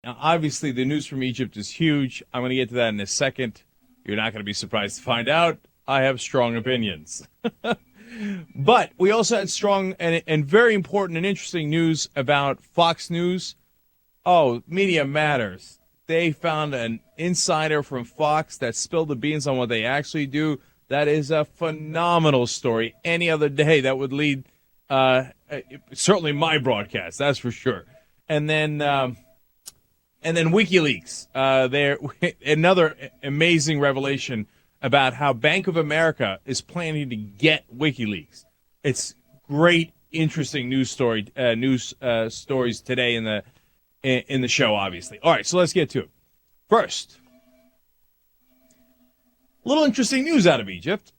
Now, obviously, the news from Egypt is huge. I'm going to get to that in a second. You're not going to be surprised to find out I have strong opinions. But we also had strong and very important and interesting news about Fox News. Oh, Media Matters. They found an insider from Fox that spilled the beans on what they actually do. That is a phenomenal story. Any other day, that would lead certainly my broadcast, that's for sure. And then WikiLeaks. There another amazing revelation about how Bank of America is planning to get WikiLeaks. It's great, interesting news stories today in the show. Obviously, all right. So let's get to it. First, a little interesting news out of Egypt.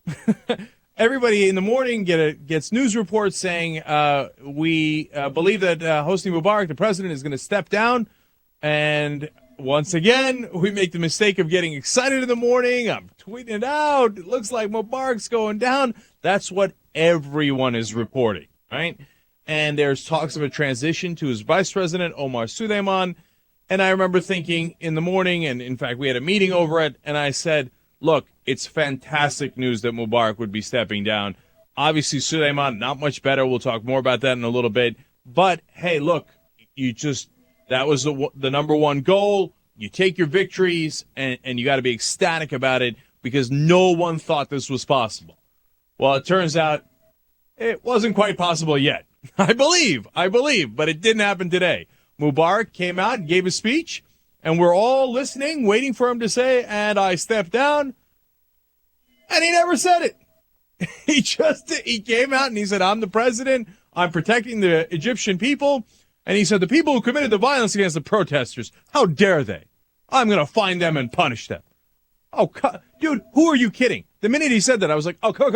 Everybody in the morning gets news reports saying we believe that Hosni Mubarak, the president, is going to step down. And once again, we make the mistake of getting excited in the morning. I'm tweeting it out. It looks like Mubarak's going down. That's what everyone is reporting, right? And there's talks of a transition to his vice president, Omar Suleiman. And I remember thinking in the morning, and in fact, we had a meeting over it, and I said, look, it's fantastic news that Mubarak would be stepping down. Obviously, Suleiman, not much better. We'll talk more about that in a little bit. But, hey, look, that was the number one goal. You take your victories, and you got to be ecstatic about it because no one thought this was possible. Well, it turns out it wasn't quite possible yet. I believe, but it didn't happen today. Mubarak came out and gave a speech, and we're all listening, waiting for him to say, and I stepped down, and he never said it. He came out and he said, I'm the president, I'm protecting the Egyptian people, and he said, the people who committed the violence against the protesters, how dare they? I'm going to find them and punish them. Oh, dude, who are you kidding? The minute he said that, I was like, oh, come.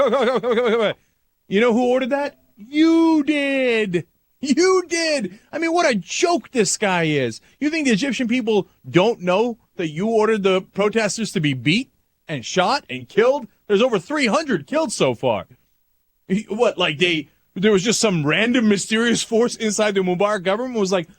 You know who ordered that? You did. You did. I mean, what a joke this guy is. You think the Egyptian people don't know that you ordered the protesters to be beat and shot and killed? There's over 300 killed so far. What, like there was just some random mysterious force inside the Mubarak government was like,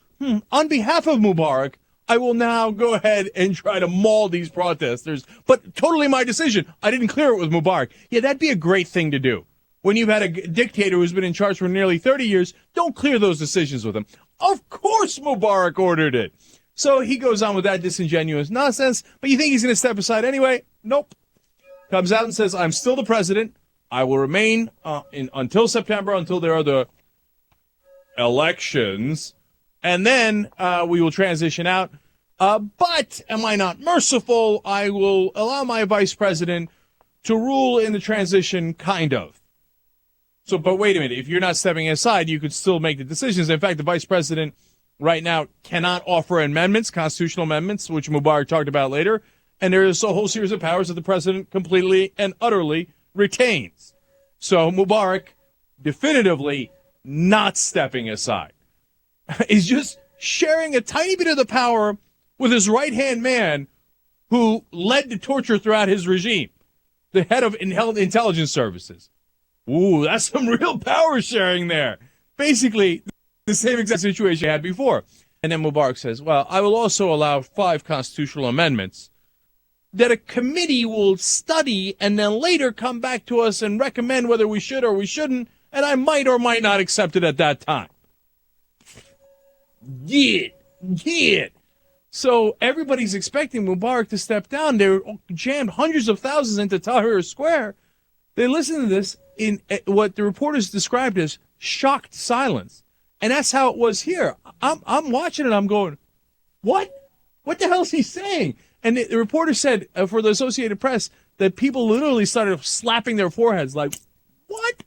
on behalf of Mubarak, I will now go ahead and try to maul these protesters. But totally my decision. I didn't clear it with Mubarak. Yeah, that'd be a great thing to do. When you've had a dictator who's been in charge for nearly 30 years, don't clear those decisions with him. Of course Mubarak ordered it. So he goes on with that disingenuous nonsense. But you think he's going to step aside anyway? Nope. Comes out and says, I'm still the president. I will remain until September, until there are the elections. And then we will transition out. But am I not merciful? I will allow my vice president to rule in the transition, kind of. So, but wait a minute. If you're not stepping aside, you could still make the decisions. In fact, the vice president right now cannot offer amendments, constitutional amendments, which Mubarak talked about later. And there is a whole series of powers that the president completely and utterly retains. So Mubarak definitively not stepping aside. Is just sharing a tiny bit of the power with his right-hand man who led to torture throughout his regime, the head of intelligence services. Ooh, that's some real power sharing there. Basically, the same exact situation I had before. And then Mubarak says, well, I will also allow 5 constitutional amendments that a committee will study and then later come back to us and recommend whether we should or we shouldn't, and I might or might not accept it at that time. Yeah. So everybody's expecting Mubarak to step down. They jammed hundreds of thousands into Tahrir Square. They listen to this in what the reporters described as shocked silence. And that's how it was here. I'm watching it. I'm going, what? What the hell is he saying? And the reporter said for the Associated Press that people literally started slapping their foreheads like, what?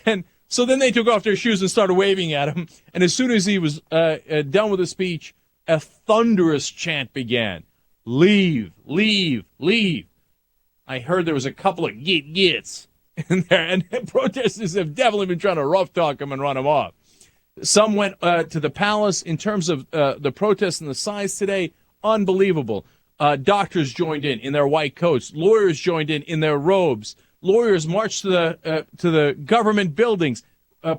And so then they took off their shoes and started waving at him. And as soon as he was done with the speech, a thunderous chant began. Leave, leave, leave. I heard there was a couple of gits in there, and protesters have definitely been trying to rough talk him and run him off. Some went to the palace. In terms of the protests and the size today, unbelievable. Doctors joined in their white coats. Lawyers joined in their robes. Lawyers marched to the government buildings,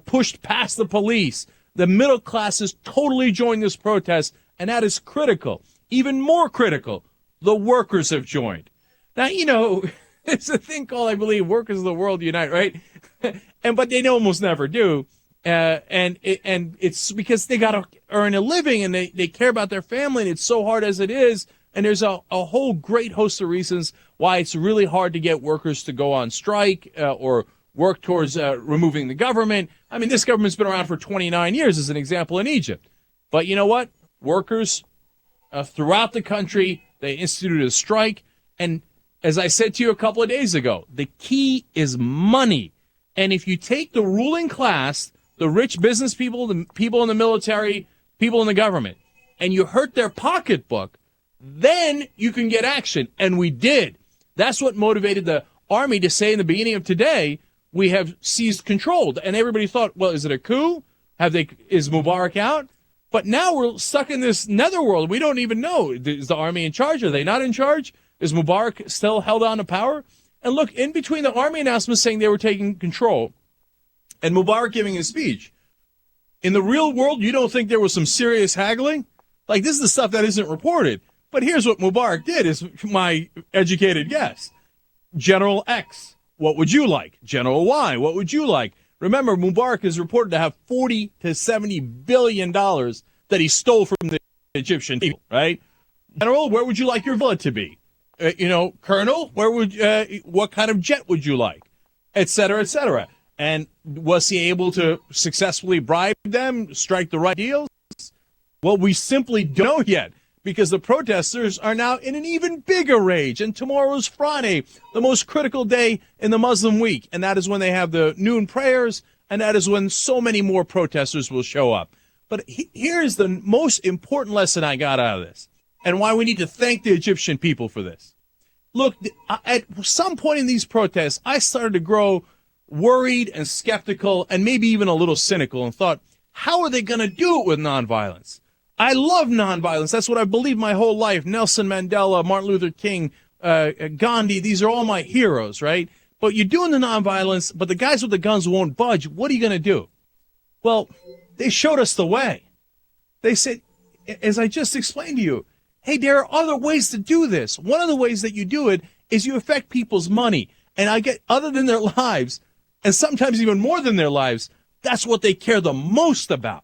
pushed past the police. The middle classes totally joined this protest and that is critical. Even more critical, the workers have joined. Now, there's a thing called, I believe, Workers of the World Unite, right? But they almost never do. And it's because they got to earn a living, and they care about their family, and it's so hard as it is. And there's a whole great host of reasons why it's really hard to get workers to go on strike or work towards removing the government. I mean, this government's been around for 29 years as an example in Egypt. But you know what? Workers throughout the country, they instituted a strike. And as I said to you a couple of days ago, the key is money. And if you take the ruling class, the rich business people, the people in the military, people in the government, and you hurt their pocketbook, then you can get action. And we did. That's what motivated the army to say in the beginning of today, we have seized control. And everybody thought, well, is it a coup? Is Mubarak out? But now we're stuck in this netherworld. We don't even know. Is the army in charge? Are they not in charge? Is Mubarak still held on to power? And look, in between the army announcements saying they were taking control and Mubarak giving his speech, in the real world, you don't think there was some serious haggling? Like, this is the stuff that isn't reported. But here's what Mubarak did, is my educated guess. General X, what would you like? General Y, what would you like? Remember, Mubarak is reported to have $40 to $70 billion that he stole from the Egyptian people, right? General, where would you like your villa to be? Colonel, what kind of jet would you like? Et cetera, et cetera. And was he able to successfully bribe them, strike the right deals? Well, we simply don't know yet, because the protesters are now in an even bigger rage. And tomorrow's Friday, the most critical day in the Muslim week. And that is when they have the noon prayers, and that is when so many more protesters will show up. But here's the most important lesson I got out of this, and why we need to thank the Egyptian people for this. Look, at some point in these protests, I started to grow worried and skeptical and maybe even a little cynical, and thought, how are they going to do it with nonviolence? I love nonviolence. That's what I believed my whole life. Nelson Mandela, Martin Luther King, Gandhi, these are all my heroes, right? But you're doing the nonviolence, but the guys with the guns won't budge. What are you going to do? Well, they showed us the way. They said, as I just explained to you, hey, there are other ways to do this. One of the ways that you do it is you affect people's money. And I get, other than their lives, and sometimes even more than their lives, that's what they care the most about.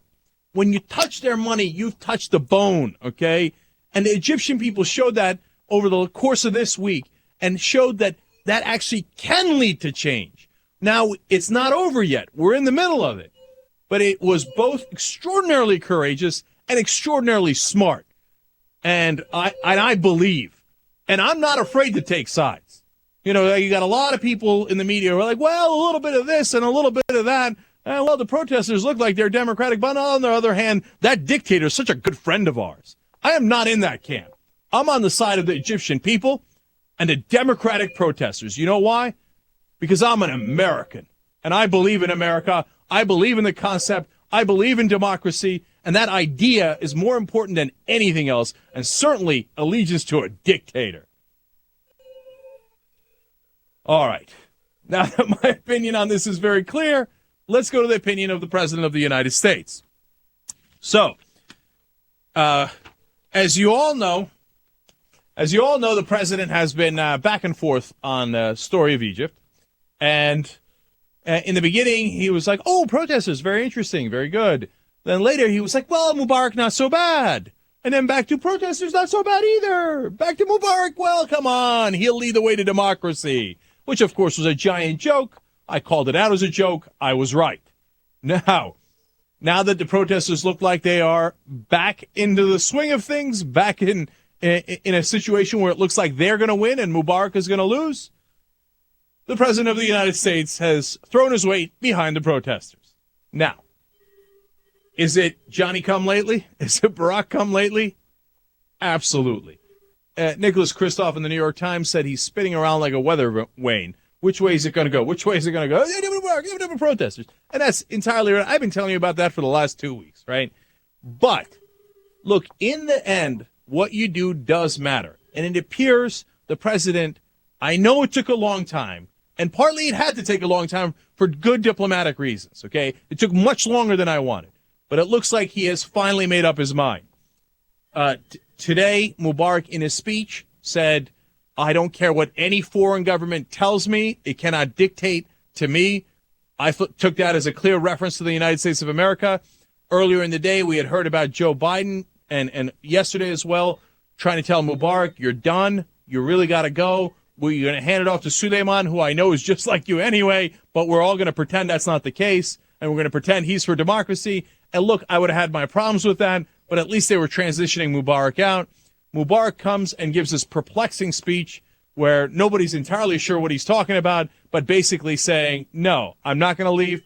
When you touch their money, you've touched the bone, okay? And the Egyptian people showed that over the course of this week, and showed that that actually can lead to change. Now, it's not over yet. We're in the middle of it. But it was both extraordinarily courageous and extraordinarily smart. And I believe, and I'm not afraid to take sides. You got a lot of people in the media who are like, well, a little bit of this and a little bit of that. Well, the protesters look like they're Democratic, but on the other hand, that dictator is such a good friend of ours. I am not in that camp. I'm on the side of the Egyptian people and the Democratic protesters. You know why? Because I'm an American, and I believe in America. I believe in the concept. I believe in democracy, and that idea is more important than anything else, and certainly allegiance to a dictator. All right. Now that my opinion on this is very clear, let's go to the opinion of the President of the United States. So, as you all know, the President has been back and forth on the story of Egypt. And in the beginning, he was like, oh, protesters, very interesting, very good. Then later, he was like, well, Mubarak, not so bad. And then back to protesters, not so bad either. Back to Mubarak, well, come on, he'll lead the way to democracy, which, of course, was a giant joke. I called it out as a joke. I was right. Now that the protesters look like they are back into the swing of things, back in a situation where it looks like they're going to win and Mubarak is going to lose, the President of the United States has thrown his weight behind the protesters. Now, is it Johnny come lately? Is it Barack come lately? Absolutely. Nicholas Kristof in the New York Times said he's spinning around like a weather vane. Which way is it going to go? Which way is it going to go? Give it protesters. And that's entirely right. I've been telling you about that for the last 2 weeks, right? But, look, in the end, what you do does matter. And it appears the president, I know it took a long time, and partly it had to take a long time for good diplomatic reasons, okay? It took much longer than I wanted. But it looks like he has finally made up his mind. Today, Mubarak, in his speech, said, I don't care what any foreign government tells me. It cannot dictate to me. I took that as a clear reference to the United States of America. Earlier in the day, we had heard about Joe Biden, and yesterday as well, trying to tell Mubarak, you're done. You really got to go. We're going to hand it off to Suleiman, who I know is just like you anyway, but we're all going to pretend that's not the case, and we're going to pretend he's for democracy. And look, I would have had my problems with that, but at least they were transitioning Mubarak out. Mubarak comes and gives this perplexing speech where nobody's entirely sure what he's talking about, but basically saying, no, I'm not going to leave.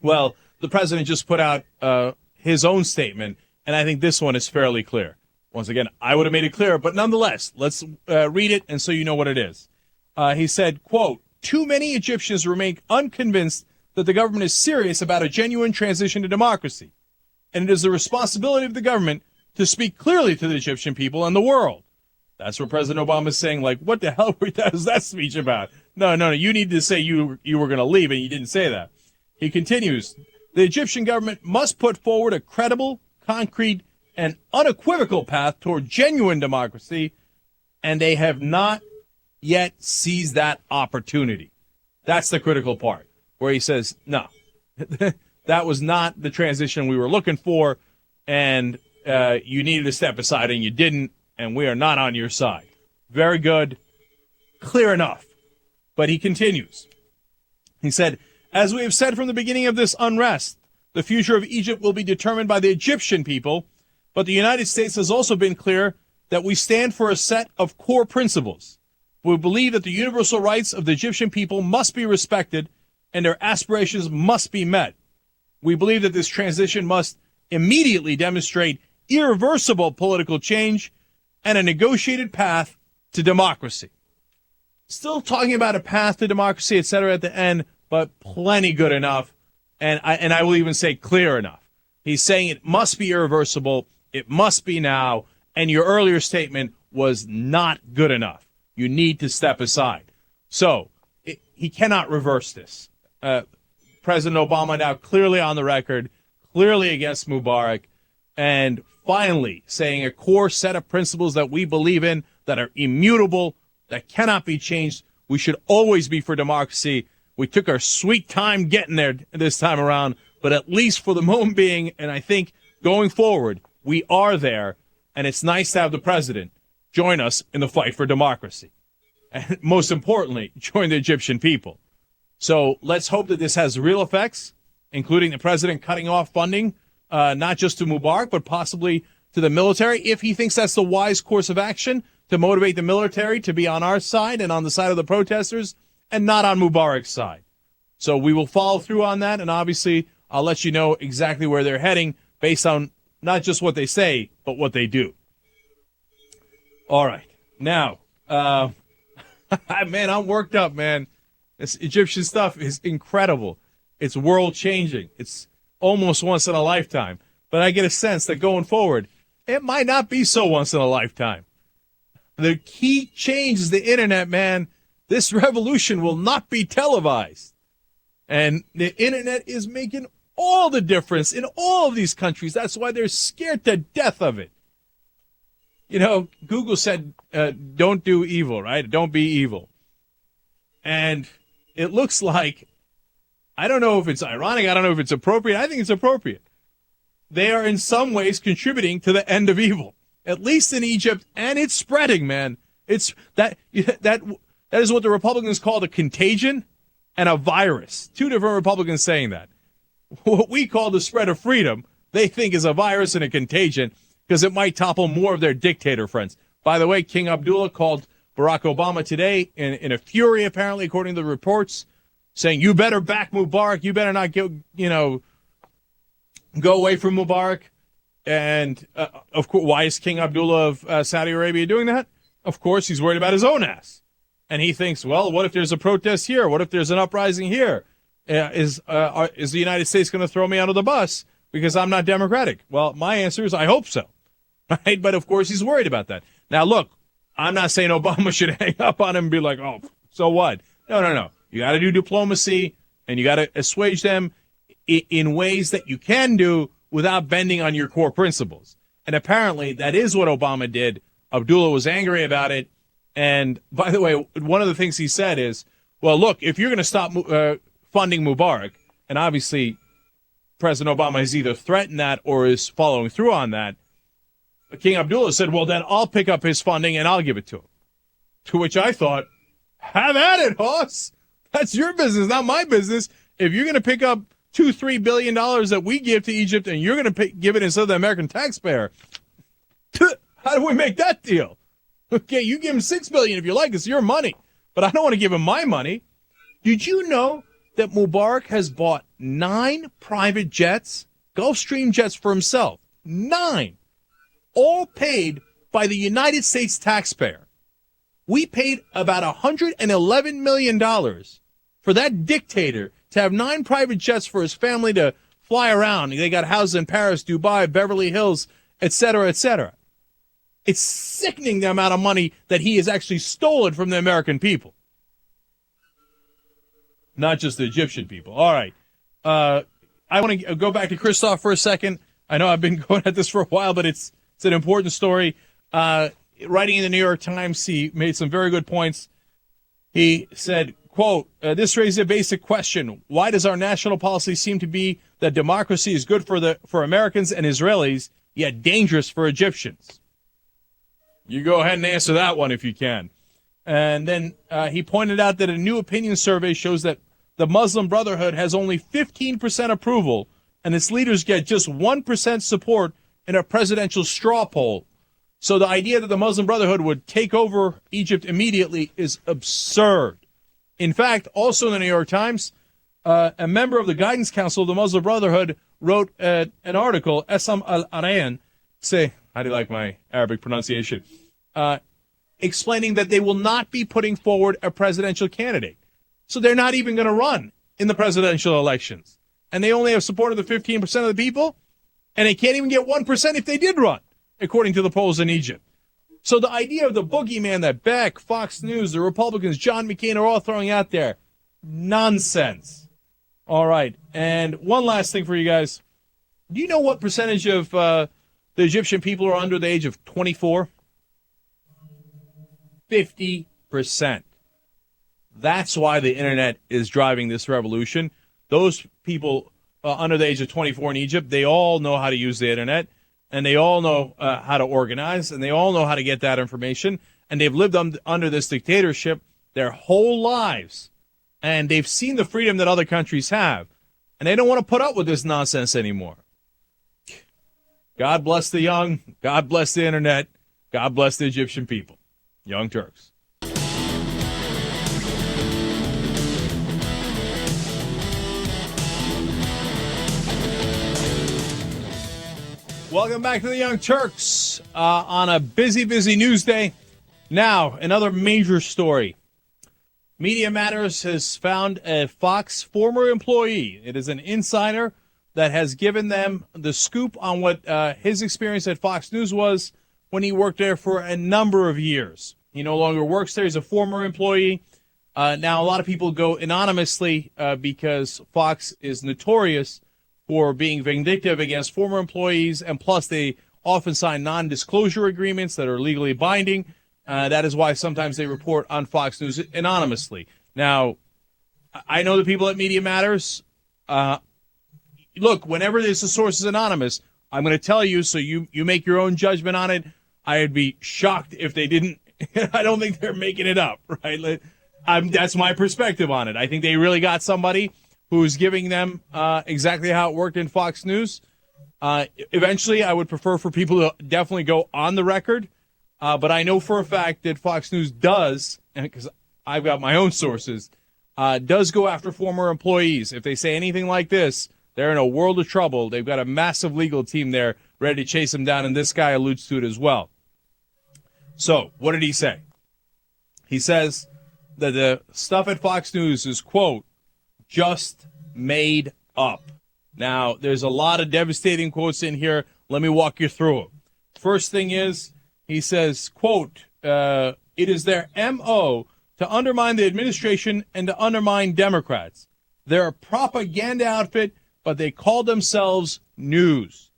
Well, the president just put out his own statement, and I think this one is fairly clear. Once again, I would have made it clearer, but nonetheless, let's read it and so you know what it is. He said, quote, too many Egyptians remain unconvinced that the government is serious about a genuine transition to democracy, and it is the responsibility of the government to speak clearly to the Egyptian people and the world. That's what President Obama is saying, like, what the hell was that speech about? No, you need to say you were going to leave, and you didn't say that. He continues, the Egyptian government must put forward a credible, concrete, and unequivocal path toward genuine democracy, and they have not yet seized that opportunity. That's the critical part, where he says, no, that was not the transition we were looking for, and you needed to step aside, and you didn't, and we are not on your side. Very good. Clear enough. But he continues. He said, as we have said from the beginning of this unrest, the future of Egypt will be determined by the Egyptian people, but the United States has also been clear that we stand for a set of core principles. We believe that the universal rights of the Egyptian people must be respected and their aspirations must be met. We believe that this transition must immediately demonstrate irreversible political change and a negotiated path to democracy. Still talking about a path to democracy, etc. at the end, but plenty good enough, and I will even say clear enough. He's saying it must be irreversible, it must be now, and your earlier statement was not good enough. You need to step aside. So he cannot reverse this. President Obama now clearly on the record, clearly against Mubarak, and finally saying a core set of principles that we believe in, that are immutable, that cannot be changed. We should always be for democracy. We took our sweet time getting there this time around, but at least for the moment being, and I think going forward, we are there, and it's nice to have the president join us in the fight for democracy. And most importantly, join the Egyptian people. So let's hope that this has real effects, including the president cutting off funding, not just to Mubarak, but possibly to the military, if he thinks that's the wise course of action, to motivate the military to be on our side and on the side of the protesters and not on Mubarak's side. So we will follow through on that, and obviously I'll let you know exactly where they're heading based on not just what they say, but what they do. All right. Now, man, I'm worked up, man. This Egyptian stuff is incredible. It's world-changing. It's almost once in a lifetime. But I get a sense that going forward, it might not be so once in a lifetime. The key change is the internet, man. This revolution will not be televised. And the internet is making all the difference in all of these countries. That's why they're scared to death of it. You know, Google said, don't do evil, right? Don't be evil. And it looks like, I don't know if it's ironic, I don't know if it's appropriate. I think it's appropriate. They are in some ways contributing to the end of evil, at least in Egypt, and it's spreading, man. It's that is what the Republicans call a contagion and a virus. Two different Republicans saying that. What we call the spread of freedom, they think is a virus and a contagion because it might topple more of their dictator friends. By the way, King Abdullah called Barack Obama today in a fury, apparently, according to the reports, saying, you better back Mubarak. You better not go away from Mubarak. And, of course, why is King Abdullah of Saudi Arabia doing that? Of course, he's worried about his own ass. And he thinks, well, what if there's a protest here? What if there's an uprising here? Is the United States going to throw me under the bus because I'm not Democratic? Well, my answer is I hope so. Right? But, of course, he's worried about that. Now, look, I'm not saying Obama should hang up on him and be like, oh, so what? No. You got to do diplomacy, and you got to assuage them in ways that you can do without bending on your core principles. And apparently that is what Obama did. Abdullah was angry about it. And by the way, one of the things he said is, well, look, if you're going to stop funding Mubarak, and obviously President Obama has either threatened that or is following through on that, King Abdullah said, well, then I'll pick up his funding and I'll give it to him. To which I thought, have at it, Hoss. That's your business, not my business. If you're going to pick up $2-3 billion that we give to Egypt and you're going to give it instead of the American taxpayer, how do we make that deal? Okay, you give him $6 billion if you like. It's your money. But I don't want to give him my money. Did you know that Mubarak has bought 9 private jets, Gulfstream jets for himself? 9. All paid by the United States taxpayer. We paid about $111 million for that dictator to have 9 private jets for his family to fly around. They got houses in Paris, Dubai, Beverly Hills, etc., etc. It's sickening the amount of money that he has actually stolen from the American people. Not just the Egyptian people. All right. I want to go back to Christoph for a second. I know I've been going at this for a while, but it's an important story. Writing in the New York Times, he made some very good points. He said, quote, this raises a basic question. Why does our national policy seem to be that democracy is good for Americans and Israelis, yet dangerous for Egyptians? You go ahead and answer that one if you can. And then he pointed out that a new opinion survey shows that the Muslim Brotherhood has only 15% approval, and its leaders get just 1% support in a presidential straw poll. So the idea that the Muslim Brotherhood would take over Egypt immediately is absurd. In fact, also in the New York Times, a member of the Guidance Council of the Muslim Brotherhood wrote an article, Essam al-Arayan, how do you like my Arabic pronunciation, explaining that they will not be putting forward a presidential candidate. So they're not even going to run in the presidential elections. And they only have support of the 15% of the people, and they can't even get 1% if they did run, according to the polls in Egypt. So the idea of the boogeyman that Beck, Fox News, the Republicans, John McCain are all throwing out there, nonsense. All right, and one last thing for you guys. Do you know what percentage of the Egyptian people are under the age of 24? 50%. That's why the internet is driving this revolution. Those people under the age of 24 in Egypt, they all know how to use the internet, and they all know how to organize, and they all know how to get that information, and they've lived under this dictatorship their whole lives, and they've seen the freedom that other countries have, and they don't want to put up with this nonsense anymore. God bless the young. God bless the internet. God bless the Egyptian people. Young Turks. Welcome back to the Young Turks on a busy news day. Now, another major story. Media Matters has found a Fox former employee. It is an insider that has given them the scoop on what his experience at Fox News was when he worked there for a number of years. He no longer works there. He's a former employee. Now, a lot of people go anonymously because Fox is notorious for being vindictive against former employees, and plus they often sign non-disclosure agreements that are legally binding. That is why sometimes they report on Fox News anonymously. Now, I know the people at Media Matters. Look, whenever this source is anonymous, I'm going to tell you so you make your own judgment on it. I'd be shocked if they didn't. I don't think they're making it up, right? That's my perspective on it. I think they really got somebody who's giving them exactly how it worked in Fox News. Eventually, I would prefer for people to definitely go on the record. But I know for a fact that Fox News does, because I've got my own sources, does go after former employees. If they say anything like this, they're in a world of trouble. They've got a massive legal team there ready to chase them down, and this guy alludes to it as well. So, what did he say? He says that the stuff at Fox News is, quote, just made up. Now, there's a lot of devastating quotes in here. Let me walk you through them. First thing is, he says, quote, it is their M.O. to undermine the administration and to undermine Democrats. They're a propaganda outfit, but they call themselves news.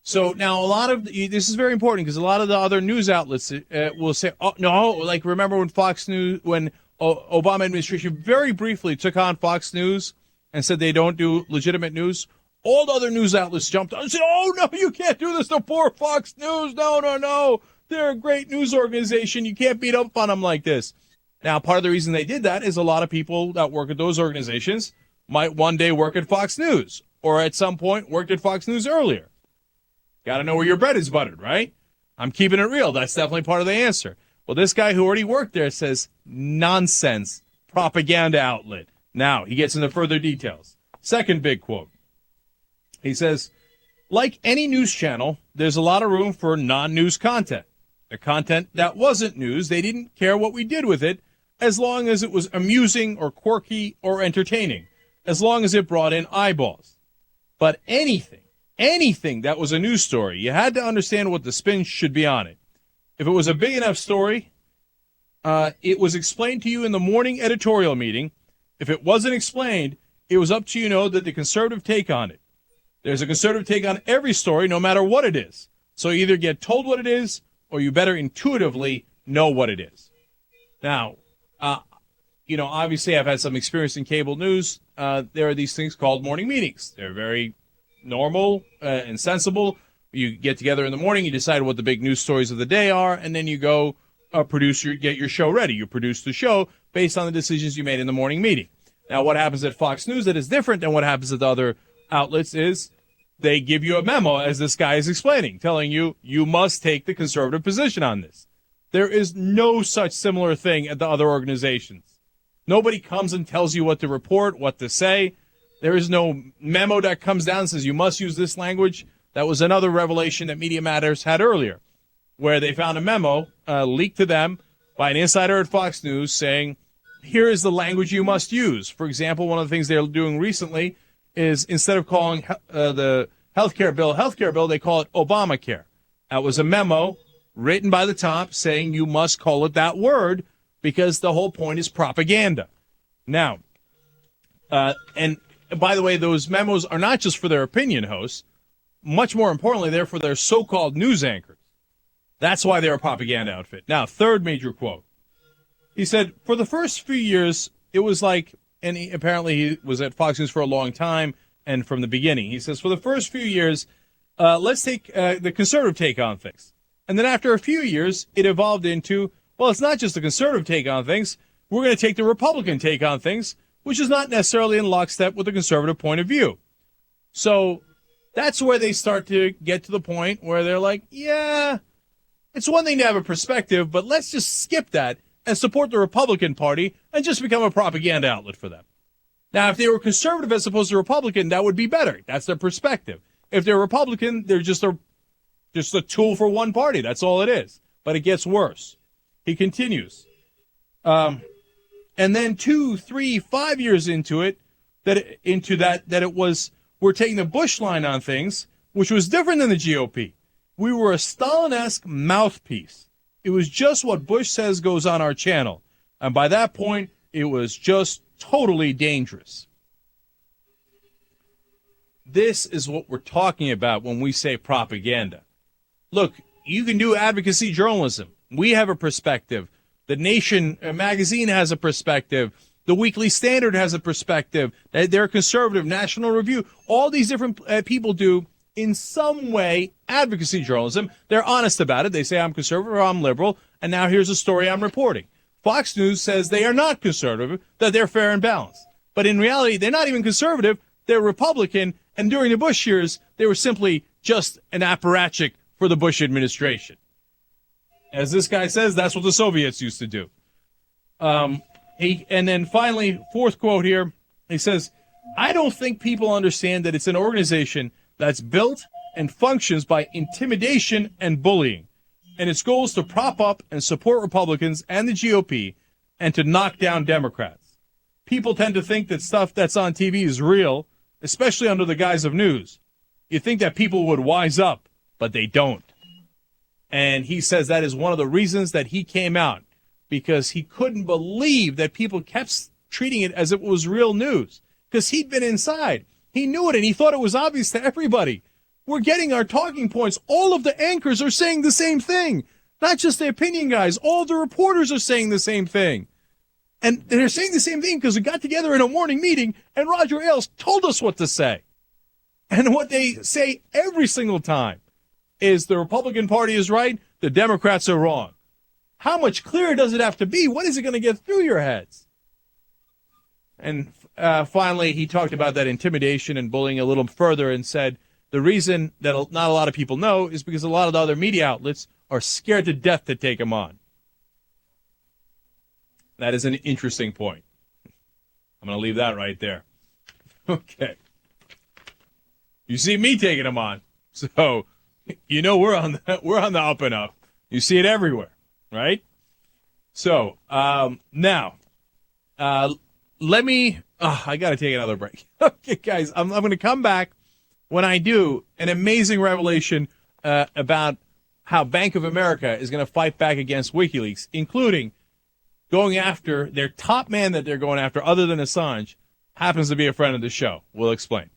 So now a lot of this is very important because a lot of the other news outlets will say, "Oh no!" Like remember when Fox News, when Obama administration very briefly took on Fox News and said they don't do legitimate news. All the other news outlets jumped on and said, "Oh no, you can't do this to poor Fox News! No, no, no! They're a great news organization. You can't beat up on them like this." Now, part of the reason they did that is a lot of people that work at those organizations might one day work at Fox News or at some point worked at Fox News earlier. Got to know where your bread is buttered, right? I'm keeping it real. That's definitely part of the answer. Well, this guy who already worked there says, nonsense, propaganda outlet. Now, he gets into further details. Second big quote. He says, like any news channel, there's a lot of room for non-news content. The content that wasn't news, they didn't care what we did with it as long as it was amusing or quirky or entertaining, as long as it brought in eyeballs. But anything that was a news story, you had to understand what the spin should be on it. If it was a big enough story, it was explained to you in the morning editorial meeting. If it wasn't explained, it was up to you to know that the conservative take on it. There's a conservative take on every story, no matter what it is. So either get told what it is, or you better intuitively know what it is. Now, obviously I've had some experience in cable news. There are these things called morning meetings. They're very normal and sensible. You get together in the morning, you decide what the big news stories of the day are, and then you go get your show ready. You produce the show based on the decisions you made in the morning meeting. Now, what happens at Fox News that is different than what happens at the other outlets is they give you a memo, as this guy is explaining, telling you you must take the conservative position on this. There is no such similar thing at the other organizations. Nobody comes and tells you what to report, what to say. There is no memo that comes down and says you must use this language. That was another revelation that Media Matters had earlier, where they found a memo leaked to them by an insider at Fox News saying, here is the language you must use. For example, one of the things they're doing recently is instead of calling the healthcare bill, they call it Obamacare. That was a memo written by the top saying you must call it that word because the whole point is propaganda. Now, and by the way, those memos are not just for their opinion hosts. Much more importantly, they're for their so-called news anchors. That's why they're a propaganda outfit. Now, third major quote. He said, for the first few years, it was like, and apparently he was at Fox News for a long time and from the beginning. He says, for the first few years, let's take the conservative take on things. And then after a few years, it evolved into, well, it's not just the conservative take on things. We're going to take the Republican take on things, which is not necessarily in lockstep with the conservative point of view. So that's where they start to get to the point where they're like, yeah, it's one thing to have a perspective, but let's just skip that and support the Republican Party and just become a propaganda outlet for them. Now, if they were conservative as opposed to Republican, that would be better. That's their perspective. If they're Republican, they're just a tool for one party. That's all it is. But it gets worse. He continues. And then 2, 3, 5 years into it, that it was, we're taking the Bush line on things, which was different than the GOP. We were a Stalin-esque mouthpiece. It was just what Bush says goes on our channel. And by that point, it was just totally dangerous. This is what we're talking about when we say propaganda. Look, you can do advocacy journalism. We have a perspective. The Nation magazine has a perspective. The Weekly Standard has a perspective. They're conservative. National Review. All these different people do, in some way, advocacy journalism. They're honest about it. They say, I'm conservative or I'm liberal, and now here's a story I'm reporting. Fox News says they are not conservative, that they're fair and balanced. But in reality, they're not even conservative. They're Republican, and during the Bush years, they were simply just an apparatchik for the Bush administration. As this guy says, that's what the Soviets used to do. And then finally, fourth quote here, he says, I don't think people understand that it's an organization that's built and functions by intimidation and bullying. And its goal is to prop up and support Republicans and the GOP and to knock down Democrats. People tend to think that stuff that's on TV is real, especially under the guise of news. You think that people would wise up, but they don't. And he says that is one of the reasons that he came out, because he couldn't believe that people kept treating it as if it was real news, because he'd been inside. He knew it, and he thought it was obvious to everybody. we're getting our talking points. All of the anchors are saying the same thing. Not just the opinion guys. All the reporters are saying the same thing. And they're saying the same thing because we got together in a morning meeting and Roger Ailes told us what to say. And what they say every single time is the Republican Party is right, the Democrats are wrong. How much clearer does it have to be? When is it going to get through your heads? And finally, he talked about that intimidation and bullying a little further and said the reason that not a lot of people know is because a lot of the other media outlets are scared to death to take him on. That is an interesting point. I'm going to leave that right there. Okay. You see me taking him on, so you know we're on the up and up. You see it everywhere, right? So now, let me. I got to take another break. Okay, guys, I'm going to come back when I do an amazing revelation about how Bank of America is going to fight back against WikiLeaks, including going after their top man that they're going after, other than Assange, happens to be a friend of the show. We'll explain.